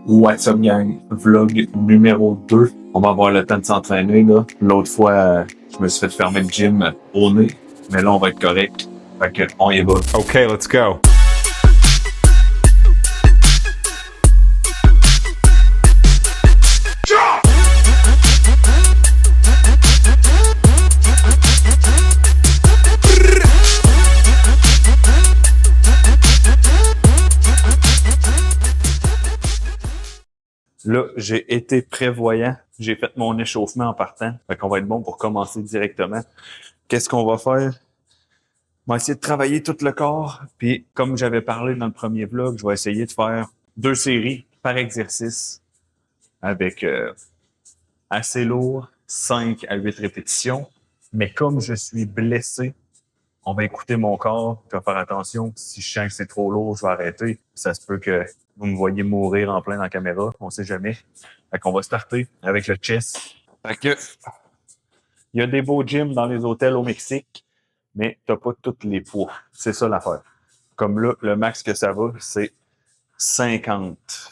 What's up gang, vlog numéro 2. On va avoir le temps de s'entraîner là. L'autre fois, je me suis fait fermer le gym au nez, mais là on va être correct. Fait que on y va. Okay, let's go. Là, j'ai été prévoyant. J'ai fait mon échauffement en partant. Fait qu'on va être bon pour commencer directement. Qu'est-ce qu'on va faire? On va essayer de travailler tout le corps. Puis, comme j'avais parlé dans le premier vlog, je vais essayer de faire 2 séries par exercice avec assez lourd, 5 à 8 répétitions. Mais comme je suis blessé, on va écouter mon corps. Je vais faire attention. Si je sens que c'est trop lourd, je vais arrêter. Ça se peut que vous me voyez mourir en plein dans la caméra. On sait jamais. Fait qu'on va starter avec le chest. Fait que, il y a des beaux gyms dans les hôtels au Mexique, mais t'as pas tous les poids. C'est ça l'affaire. Comme là, le max que ça va, c'est 50.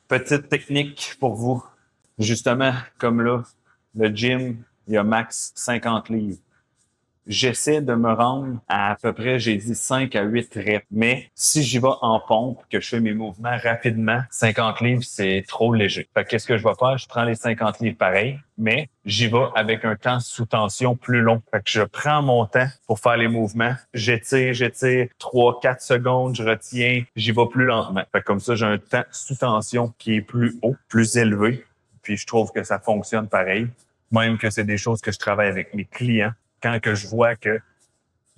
Petite technique pour vous. Justement, comme là, le gym, il y a max 50 livres. J'essaie de me rendre à peu près, j'ai dit 5 à 8 reps. Mais si j'y vais en pompe, que je fais mes mouvements rapidement, 50 livres, c'est trop léger. Fait que qu'est-ce que je vais faire? Je prends les 50 livres pareil, mais j'y vais avec un temps sous tension plus long. Fait que je prends mon temps pour faire les mouvements. J'étire 3, 4 secondes, je retiens, j'y vais plus lentement. Fait que comme ça, j'ai un temps sous tension qui est plus haut, plus élevé. Puis je trouve que ça fonctionne pareil. Même que c'est des choses que je travaille avec mes clients. Quand que je vois que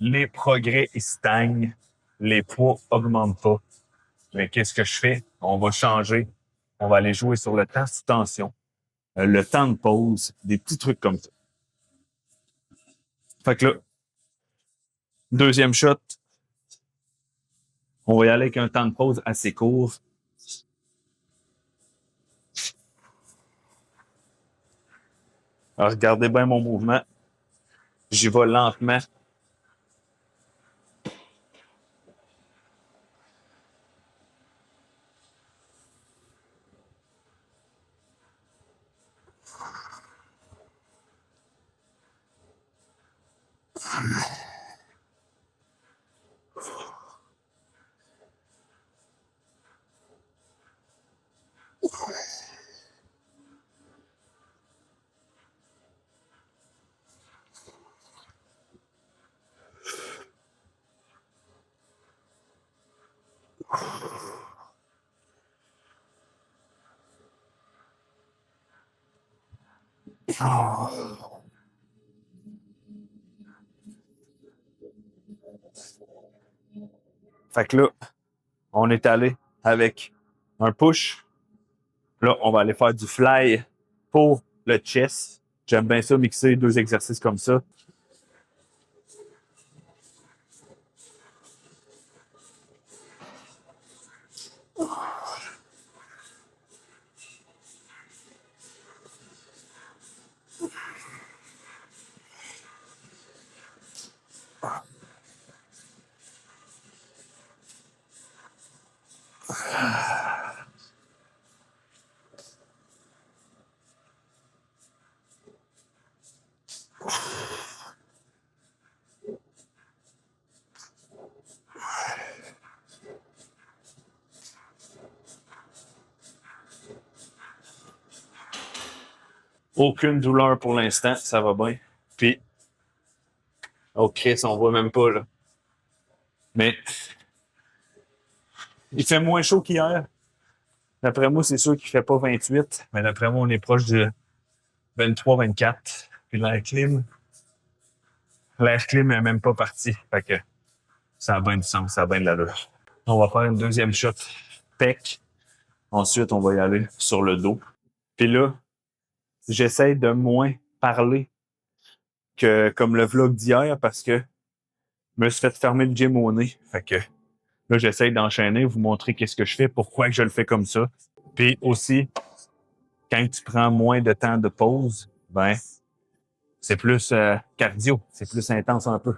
les progrès ils stagnent, les poids augmentent pas, mais qu'est-ce que je fais? On va changer. On va aller jouer sur le temps sous tension, le temps de pause, des petits trucs comme ça. Fait que là, deuxième shot, on va y aller avec un temps de pause assez court. Alors, regardez bien mon mouvement. J'y vais lentement. Fait que là, on est allé avec un push. Là, on va aller faire du fly pour le chest. J'aime bien ça, mixer 2 exercices comme ça. Aucune douleur pour l'instant, ça va bien. Puis, oh Chris, on voit même pas, là. Mais, Il fait moins chaud qu'hier. D'après moi, c'est sûr qu'il fait pas 28, mais d'après moi, on est proche de 23, 24. Puis l'air clim est même pas parti. Fait que ça a bien du sens, ça a bien de l'allure. On va faire une deuxième shot pec. Ensuite, on va y aller sur le dos. Puis là, j'essaie de moins parler que comme le vlog d'hier parce que je me suis fait fermer le gym au nez. Fait que là, j'essaie d'enchaîner, vous montrer qu'est-ce que je fais, pourquoi que je le fais comme ça. Puis aussi, quand tu prends moins de temps de pause, ben, c'est plus cardio, c'est plus intense un peu.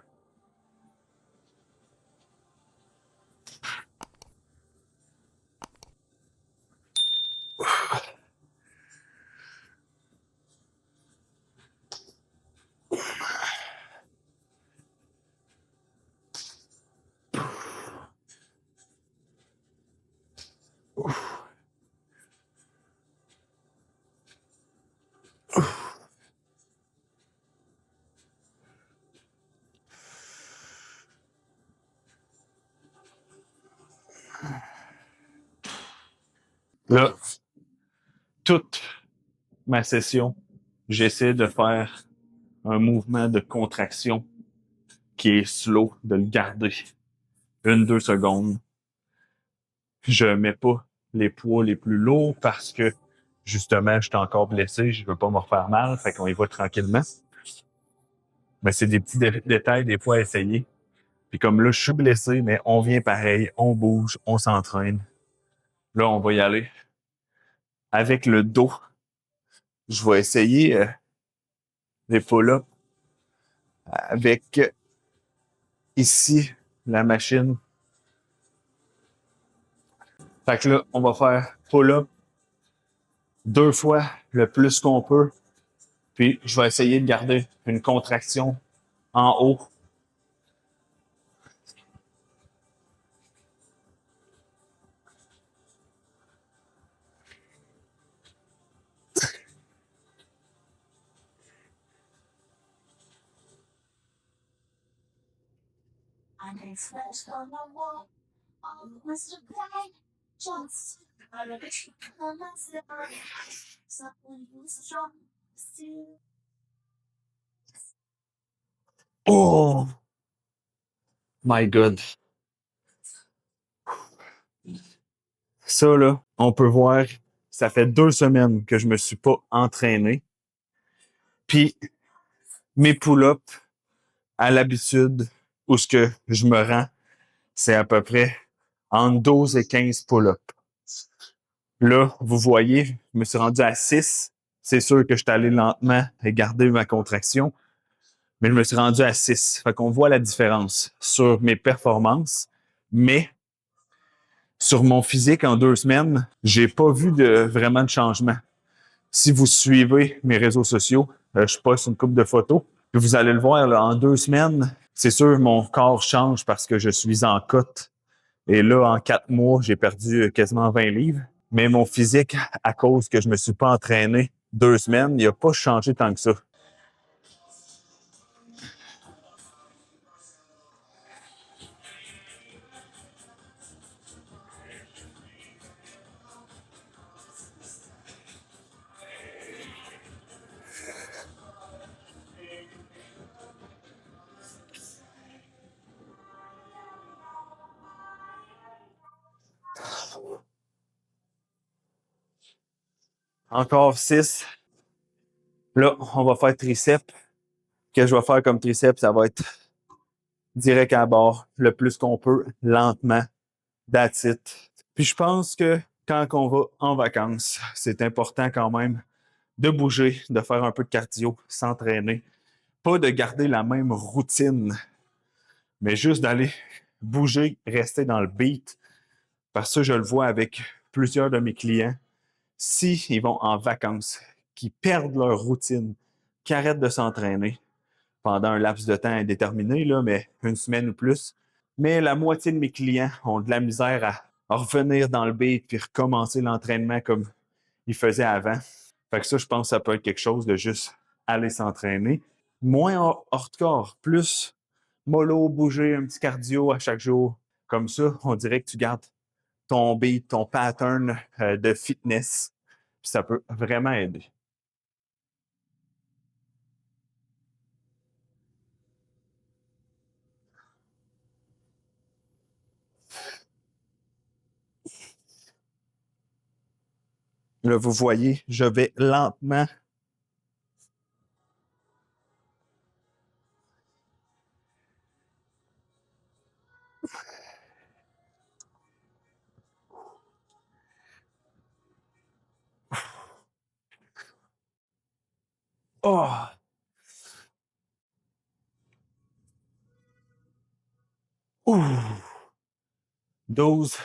Là, toute ma session, j'essaie de faire un mouvement de contraction qui est slow, de le garder 1, 2 secondes. Je mets pas les poids les plus lourds parce que justement, je suis encore blessé, je veux pas me refaire mal, fait qu'on y va tranquillement. Mais c'est des petits détails des fois à essayer. Puis comme là, je suis blessé, mais on vient pareil, on bouge, on s'entraîne. Là, on va y aller. Avec le dos, je vais essayer des pull-ups avec ici la machine. Fait que là, on va faire pull-up 2 fois le plus qu'on peut. Puis je vais essayer de garder une contraction en haut. Oh my God. Ça, là, on peut voir, ça fait 2 semaines que je me suis pas entraîné. Puis mes pull-ups, à l'habitude, où ce que je me rends, c'est à peu près entre 12 et 15 pull-ups. Là, vous voyez, je me suis rendu à 6. C'est sûr que je suis allé lentement et garder ma contraction, mais je me suis rendu à 6. Fait qu'on voit la différence sur mes performances, mais sur mon physique en 2 semaines, j'ai pas vu vraiment de changement. Si vous suivez mes réseaux sociaux, je poste une couple de photos, puis vous allez le voir, là, en 2 semaines, c'est sûr, mon corps change parce que je suis en cote. Et là, en 4 mois, j'ai perdu quasiment 20 livres. Mais mon physique, à cause que je me suis pas entraîné 2 semaines, il a pas changé tant que ça. Encore 6. Là, on va faire triceps. Ce que je vais faire comme triceps, ça va être direct à bord, le plus qu'on peut, lentement, that's it. Puis je pense que quand on va en vacances, c'est important quand même de bouger, de faire un peu de cardio, s'entraîner. Pas de garder la même routine, mais juste d'aller bouger, rester dans le beat. Parce que je le vois avec plusieurs de mes clients. S'ils vont en vacances, qui perdent leur routine, qui arrêtent de s'entraîner pendant un laps de temps indéterminé, là, mais 1 semaine ou plus, mais la moitié de mes clients ont de la misère à revenir dans le beat puis recommencer l'entraînement comme ils faisaient avant. Fait que ça, je pense que ça peut être quelque chose de juste aller s'entraîner. Moins hardcore, plus mollo, bouger, un petit cardio à chaque jour. Comme ça, on dirait que tu gardes ton beat, ton pattern de fitness. Puis ça peut vraiment aider. Là, vous voyez, je vais lentement. Oh! 12.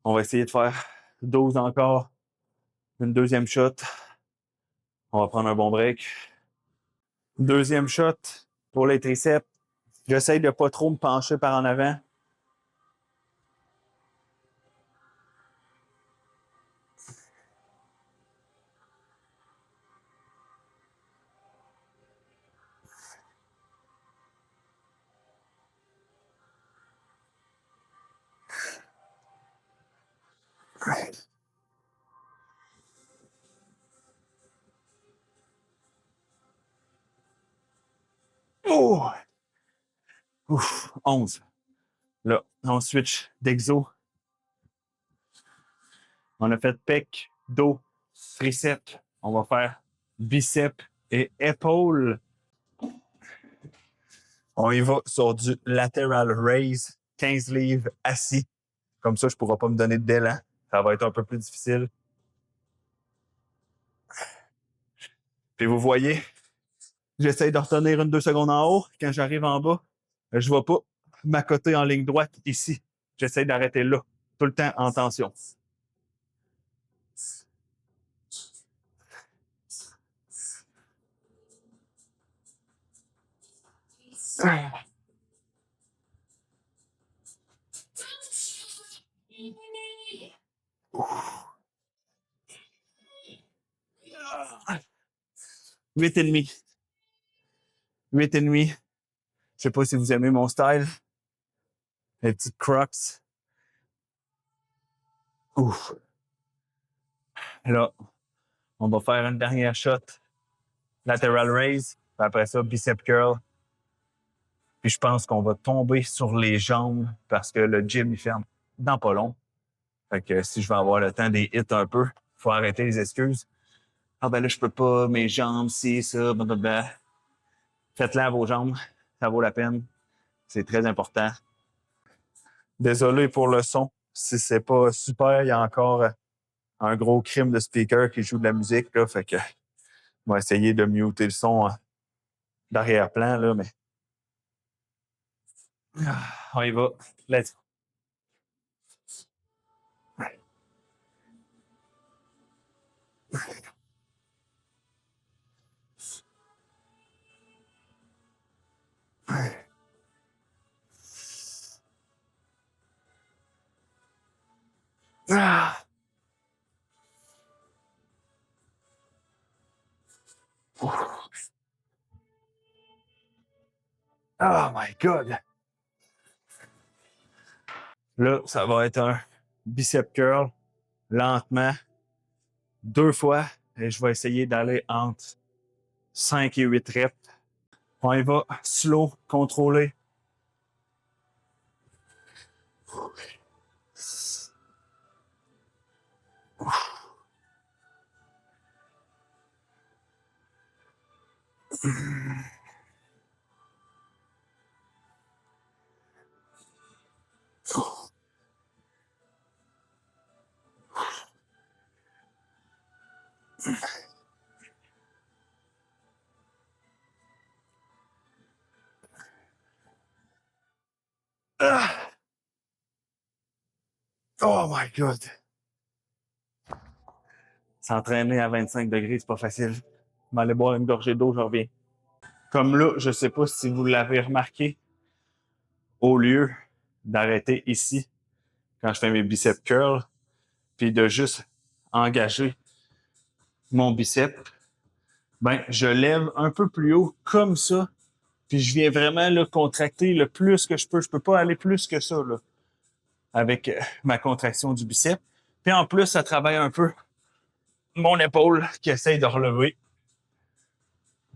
On va essayer de faire 12 encore. Une deuxième shot. On va prendre un bon break. Deuxième shot pour les triceps. J'essaye de pas trop me pencher par en avant. Oh! Ouf, 11. Là, on switch d'exo. On a fait pec, dos, triceps. On va faire biceps et épaules. On y va sur du lateral raise, 15 livres assis. Comme ça, je ne pourrai pas me donner d'élan. Ça va être un peu plus difficile. Puis vous voyez, j'essaie de retenir 1-2 secondes en haut. Quand j'arrive en bas, je ne vais pas m'accoter en ligne droite ici. J'essaie d'arrêter là, tout le temps en tension. Huit et demi. 8,5. Je sais pas si vous aimez mon style. Les petites crocs. Ouf. Là, on va faire une dernière shot. Lateral raise. Puis après ça, bicep curl. Puis je pense qu'on va tomber sur les jambes parce que le gym, il ferme dans pas long. Fait que si je veux avoir le temps des hits un peu, faut arrêter les excuses. Ah ben là, je peux pas, mes jambes, si, ça, blablabla. Faites-le à vos jambes. Ça vaut la peine. C'est très important. Désolé pour le son. Si c'est pas super, il y a encore un gros crime de speaker qui joue de la musique, là. Fait que, on va essayer de muter le son d'arrière-plan, là, mais. On y va. Let's go. Ah. Oh my God! Là, ça va être un bicep curl, lentement, 2 fois, et je vais essayer d'aller entre 5 et 8 reps. On y va, slow, contrôlé. Ah! Oh my God! S'entraîner à 25 degrés, c'est pas facile. Je vais aller boire une gorgée d'eau, je reviens. Comme là, je sais pas si vous l'avez remarqué, au lieu d'arrêter ici quand je fais mes biceps curls, puis de juste engager mon bicep, ben je lève un peu plus haut comme ça, puis je viens vraiment là, contracter le plus que je peux. Je peux pas aller plus que ça, là. avec ma contraction du biceps. Puis en plus, ça travaille un peu mon épaule qui essaye de relever.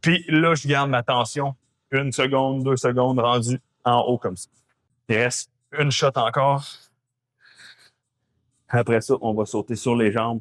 Puis là, je garde ma tension 1 seconde, 2 secondes rendu en haut comme ça. Il reste une shot encore. Après ça, on va sauter sur les jambes.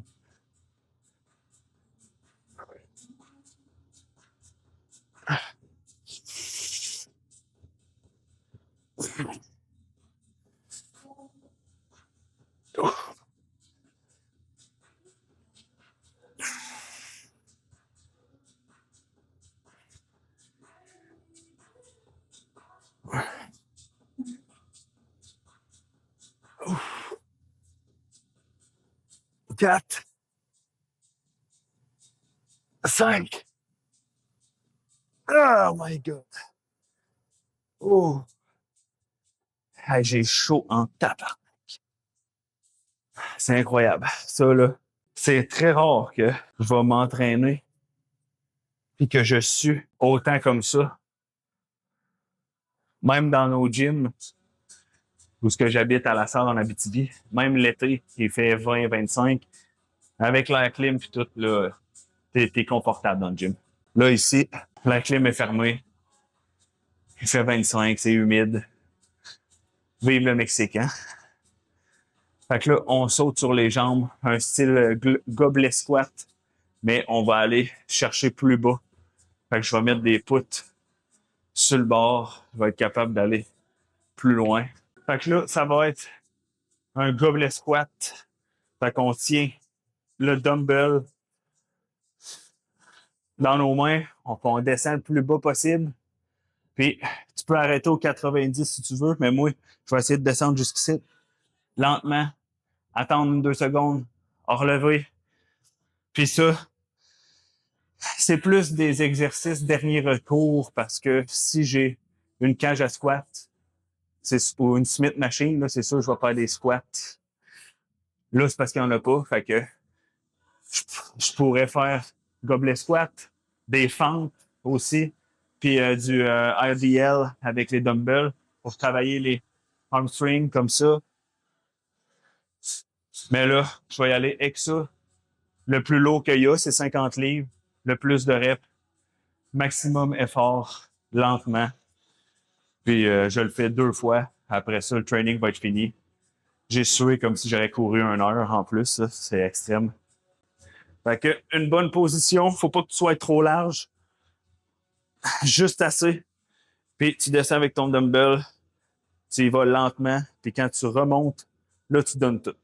Quatre, 5. Oh my God. Oh. Hey, j'ai chaud en tabac. C'est incroyable. Ça, là, c'est très rare que je vais m'entraîner puis que je sue autant comme ça. Même dans nos gyms, où ce que j'habite à la salle en Abitibi, même l'été, il fait 20-25, avec l'air clim puis tout, là, t'es confortable dans le gym. Là, ici, l'air clim est fermé. Il fait 25, c'est humide. Vive le Mexique, hein? Fait que là, on saute sur les jambes, un style gobelet squat, mais on va aller chercher plus bas. Fait que je vais mettre des poutres sur le bord. Je vais être capable d'aller plus loin. Fait que là, ça va être un gobelet squat. Fait qu'on tient le dumbbell dans nos mains. On descend le plus bas possible. Puis, tu peux arrêter au 90 si tu veux, mais moi, je vais essayer de descendre jusqu'ici. Lentement. Attendre 2 secondes. Relever. Puis ça, c'est plus des exercices dernier recours parce que si j'ai une cage à squat, ou une Smith machine, là, c'est sûr je vais faire des squats. Là, c'est parce qu'il n'y en a pas. Fait que je pourrais faire gobelet squat, des fentes aussi, puis du RDL avec les dumbbells pour travailler les hamstrings comme ça. Mais là, je vais y aller avec ça. Le plus lourd qu'il y a, c'est 50 livres. Le plus de reps. Maximum effort, lentement. Puis je le fais 2 fois. Après ça, le training va être fini. J'ai sué comme si j'aurais couru 1 heure en plus. Ça, c'est extrême. Fait que une bonne position, faut pas que tu sois trop large. Juste assez. Puis tu descends avec ton dumbbell. Tu y vas lentement. Puis quand tu remontes, là, tu donnes tout.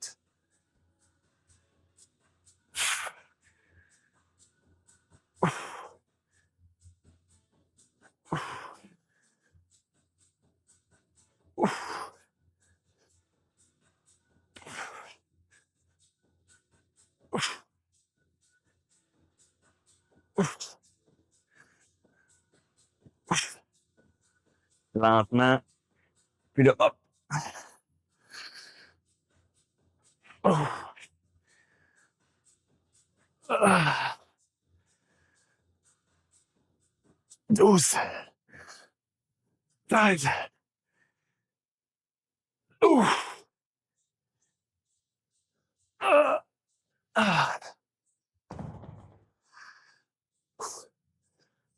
Lentement. Puis là, hop. Ah. 12. 13. Ouf. Ah. Ah.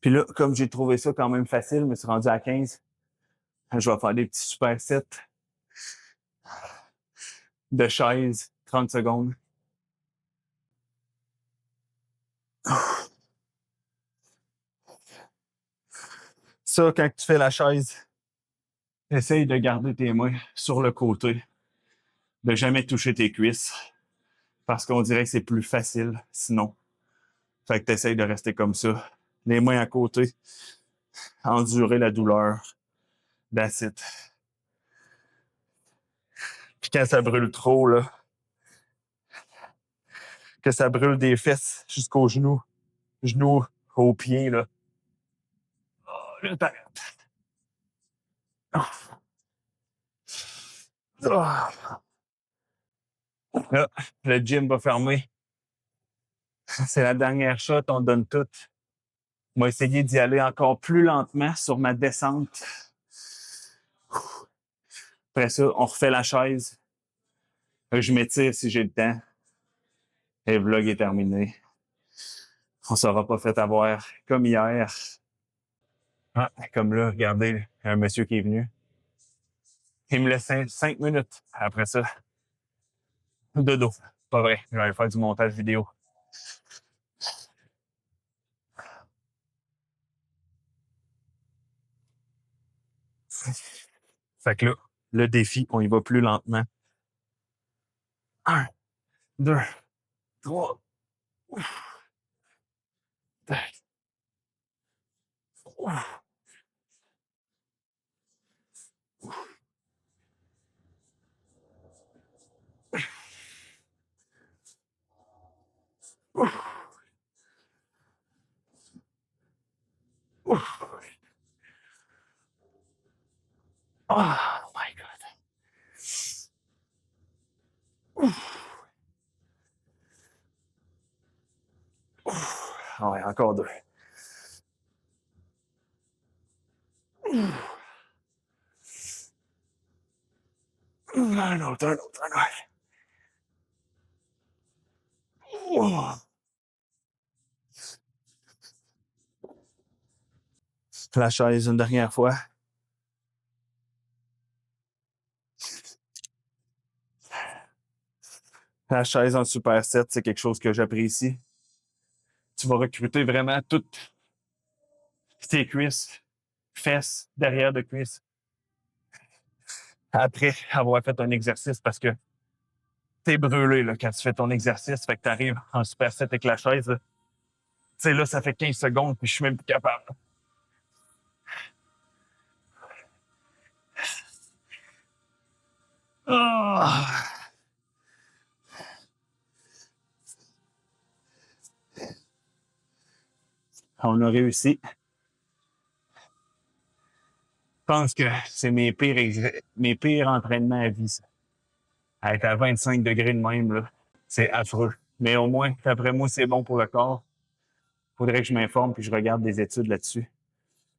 Puis là, comme j'ai trouvé ça quand même facile, je me suis rendu à 15. Je vais faire des petits supersets de chaise, 30 secondes. Ça, quand tu fais la chaise, essaye de garder tes mains sur le côté, de jamais toucher tes cuisses, parce qu'on dirait que c'est plus facile sinon. Fait que tu essayes de rester comme ça, les mains à côté, endurer la douleur. That's it. Puis quand ça brûle trop, là, que ça brûle des fesses jusqu'aux genoux aux pieds, là. Oh, là, t'arrêtes. Oh. Là, le gym va fermer. C'est la dernière shot, on donne tout. On va essayer d'y aller encore plus lentement sur ma descente. Après ça, on refait la chaise. Je m'étire si j'ai le temps. Et le vlog est terminé. On ne sera pas fait avoir comme hier. Ah, comme là, regardez, un monsieur qui est venu. Il me laisse 5 minutes. Après ça, dodo. Pas vrai, je vais aller faire du montage vidéo. Fait que là, le défi, on y va plus lentement. 1, 2, 3. Oh my God. Ah ouais, encore 2. Un autre, un autre, un autre. La chaise une dernière fois. La chaise en Super 7, c'est quelque chose que j'apprécie. Tu vas recruter vraiment toutes tes cuisses, fesses, derrière de cuisses. Après avoir fait un exercice parce que t'es brûlé là, quand tu fais ton exercice. Fait que t'arrives en Super 7 avec la chaise. Tu sais, là, ça fait 15 secondes puis je suis même plus capable. Oh. On a réussi. Je pense que c'est mes pires entraînements à vie, ça. À être à 25 degrés de même, là, c'est affreux. Mais au moins, d'après moi, c'est bon pour le corps. Faudrait que je m'informe puis je regarde des études là-dessus.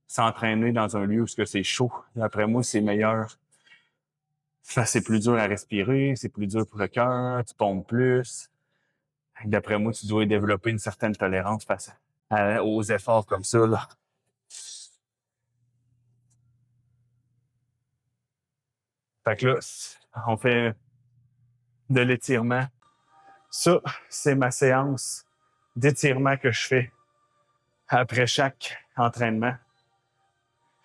S'entraîner dans un lieu où c'est chaud, d'après moi, c'est meilleur. C'est plus dur à respirer, c'est plus dur pour le cœur, tu pompes plus. D'après moi, tu dois développer une certaine tolérance face aux efforts comme ça, là. Fait que là, on fait de l'étirement. Ça, c'est ma séance d'étirement que je fais après chaque entraînement.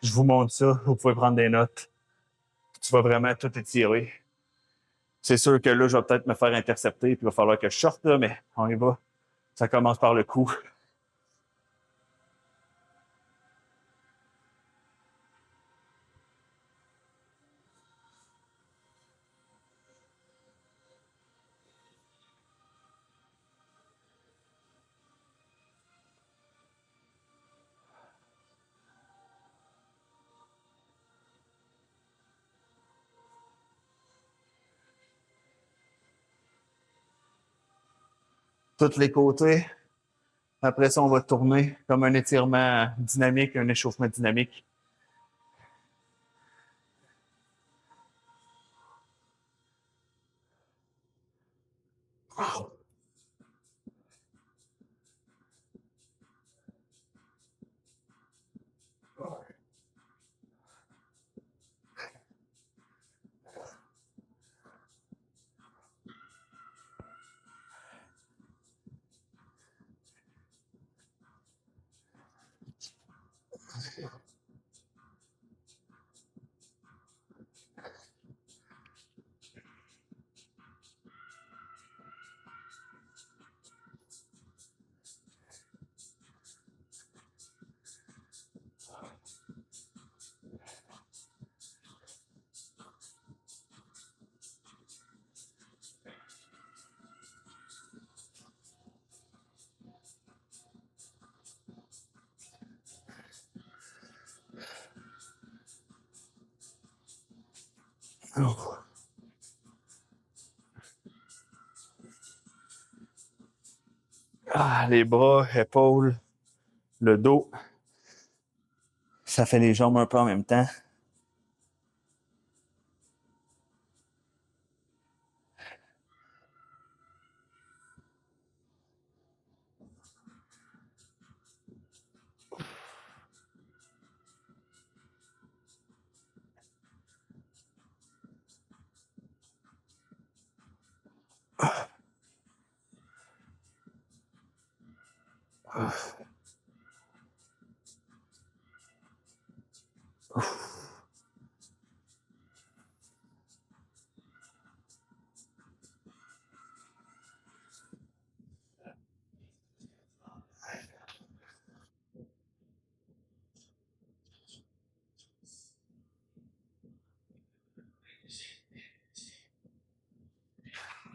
Je vous montre ça, vous pouvez prendre des notes. Tu vas vraiment tout étirer. C'est sûr que là, je vais peut-être me faire intercepter, puis il va falloir que je sorte, là, mais on y va. Ça commence par le cou. Tous les côtés. Après ça, on va tourner comme un étirement dynamique, un échauffement dynamique. Ah, les bras, épaules, le dos. Ça fait les jambes un peu en même temps.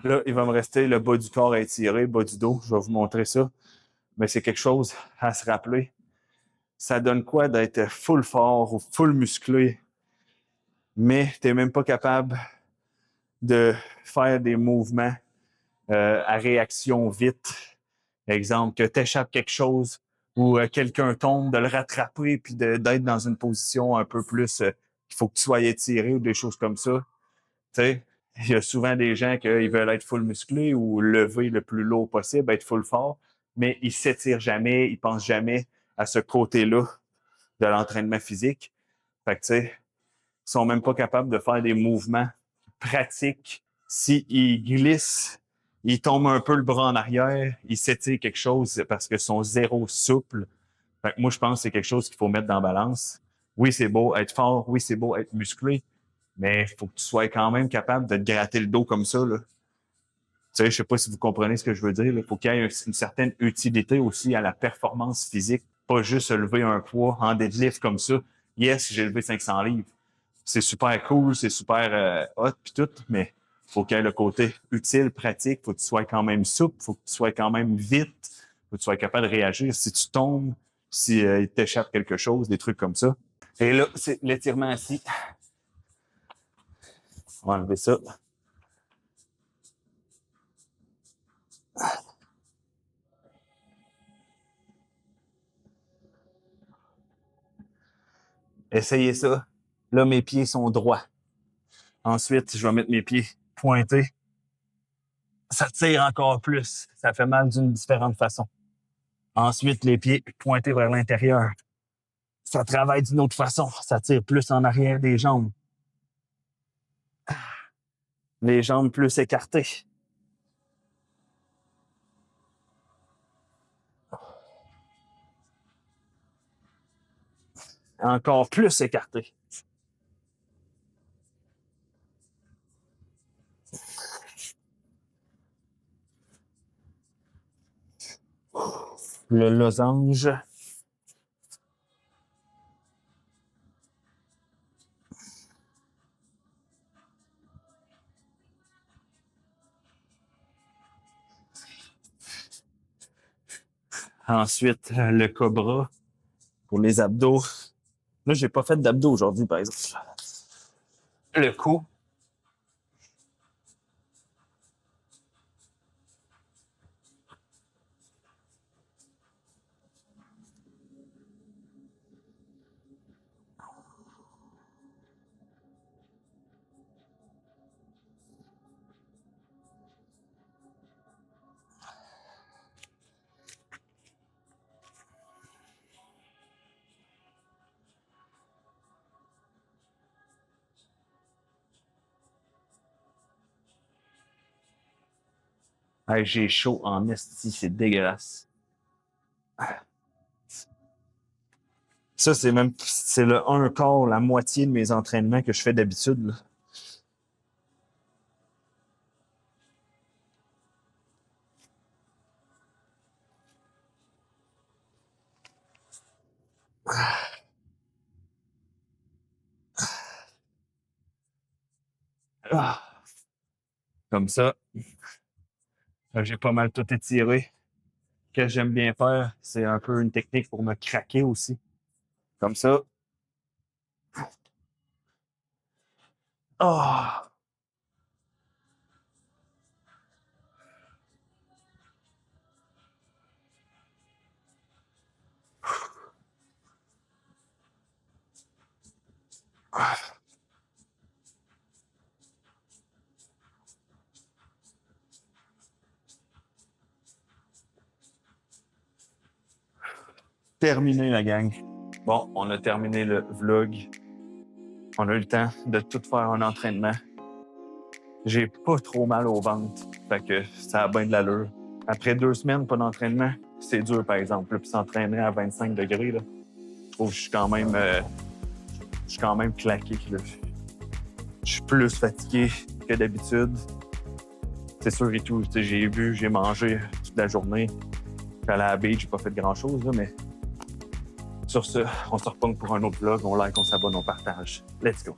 Là, il va me rester le bas du corps à étirer, bas du dos. Je vais vous montrer ça. Mais c'est quelque chose à se rappeler. Ça donne quoi d'être full fort ou full musclé, mais tu n'es même pas capable de faire des mouvements à réaction vite. Exemple, que tu échappes quelque chose ou quelqu'un tombe, de le rattraper puis d'être dans une position un peu plus qu'il faut que tu sois étiré ou des choses comme ça. Tu sais, il y a souvent des gens qui veulent être full musclé ou lever le plus lourd possible, être full fort, mais ils s'étirent jamais, ils pensent jamais à ce côté-là de l'entraînement physique. Fait que, tu sais, ils sont même pas capables de faire des mouvements pratiques. S'ils glissent, ils tombent un peu le bras en arrière, ils s'étirent quelque chose parce qu'ils sont zéro souple. Fait que moi, je pense que c'est quelque chose qu'il faut mettre dans la balance. Oui, c'est beau être fort, oui, c'est beau être musclé, mais il faut que tu sois quand même capable de te gratter le dos comme ça, là. Tu sais, je sais pas si vous comprenez ce que je veux dire. Il faut qu'il y ait une certaine utilité aussi à la performance physique, pas juste lever un poids en deadlift comme ça. Yes, j'ai levé 500 livres. C'est super cool, c'est super hot puis tout, mais faut qu'il y ait le côté utile, pratique. Faut que tu sois quand même souple, faut que tu sois quand même vite, faut que tu sois capable de réagir si tu tombes, si il t'échappe quelque chose, des trucs comme ça. Et là, c'est l'étirement assis. On va enlever ça. Essayez ça. Là, mes pieds sont droits. Ensuite, je vais mettre mes pieds pointés. Ça tire encore plus. Ça fait mal d'une différente façon. Ensuite, les pieds pointés vers l'intérieur. Ça travaille d'une autre façon. Ça tire plus en arrière des jambes. Les jambes plus écartées. Encore plus écartées. Le losange. Ensuite, le cobra pour les abdos. Là, j'ai pas fait d'abdos aujourd'hui, par exemple. Le cou. Hey, j'ai chaud en esti, c'est dégueulasse. Ça, c'est le un quart, la moitié de mes entraînements que je fais d'habitude, là. Ah, comme ça, j'ai pas mal tout étiré. Ce que j'aime bien faire, c'est un peu une technique pour me craquer aussi. Comme ça. Ah! Terminé, la gang. Bon, on a terminé le vlog. On a eu le temps de tout faire en entraînement. J'ai pas trop mal au ventre. Fait que ça a bien de l'allure. Après 2 semaines, pas d'entraînement, c'est dur, par exemple. Là, puis s'entraîner à 25 degrés, là, je trouve que je suis quand même claqué. Là. Je suis plus fatigué que d'habitude. C'est sûr et tout, j'ai bu, j'ai mangé toute la journée. Je suis allé à la beach, j'ai pas fait grand-chose, là, mais sur ce, on se reprend pour un autre vlog. On like, on s'abonne, on partage. Let's go!